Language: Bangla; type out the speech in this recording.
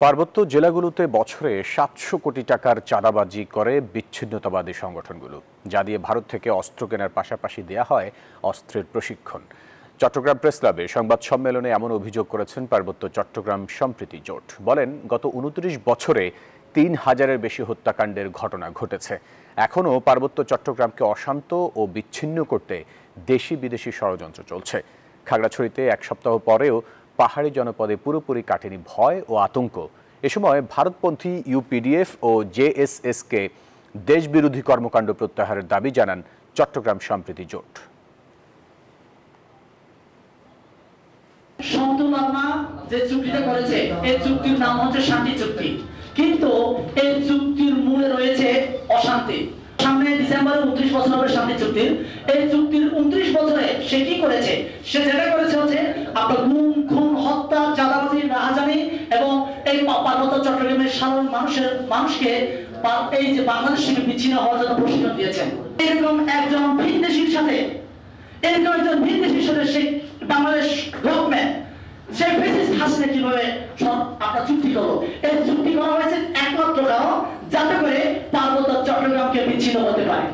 পার্বত্য জেলাগুলোতে বছরে ৭০০ কোটি টাকার চাঁদাবাজি করে বিচ্ছিন্নতাবাদী সংগঠনগুলো, যা দিয়ে ভারত থেকে অস্ত্র কেনার পাশাপাশি দেয়া হয় অস্ত্রের প্রশিক্ষণ। চট্টগ্রাম প্রেস ক্লাবে সংবাদ সম্মেলনে এমন অভিযোগ করেছেন পার্বত্য চট্টগ্রাম সম্প্রীতি জোট। বলেন, গত ২৯ বছরে ৩,০০০-এর বেশি হত্যাকাণ্ডের ঘটনা ঘটেছে। এখনও পার্বত্য চট্টগ্রামকে অশান্ত ও বিচ্ছিন্ন করতে দেশি বিদেশি ষড়যন্ত্র চলছে। খাগড়াছড়িতে এক সপ্তাহ পরেও পাহাড়ি জনপদে পুরোপুরি কাটেনি ভয় ও আতঙ্ক। এ সময় ভারতপন্থী ইউপিডিএফ ও জেএসএসকে দেশবিরোধী কর্মকাণ্ড প্রত্যাহারের দাবি জানান চট্টগ্রাম সম্প্রীতি জোট। যে চুক্তিটা করেছে এই চুক্তির নাম হচ্ছে শান্তি চুক্তি, কিন্তু এই চুক্তির মূলে রয়েছে অশান্তি। সামনে ডিসেম্বরে 29 বছর হবে শান্তি চুক্তির। এই চুক্তির 29 বছরে সে কি করেছে? সে যেটা করেছে হচ্ছে আপনার গুম, খুন, হত্যা, চাঁদাবাজি, রাহাজানি এবং এই পার্বত্য চট্টগ্রামের সাধারণ মানুষকে এই যে বাংলাদেশ থেকে বিচ্ছিন্ন হওয়ার জন্য প্রশিক্ষণ দিয়েছেন। এরকম একজন ভিনদেশীর সাথে সেই বাংলাদেশ গভর্নমেন্ট সেই ফেসিস্ট হাসিনা কিভাবে আপনার চুক্তি করলো? এই চুক্তি করা হয়েছে একমাত্র কারণ যাতে করে পার্বত্য চট্টগ্রামকে বিচ্ছিন্ন হতে পারে।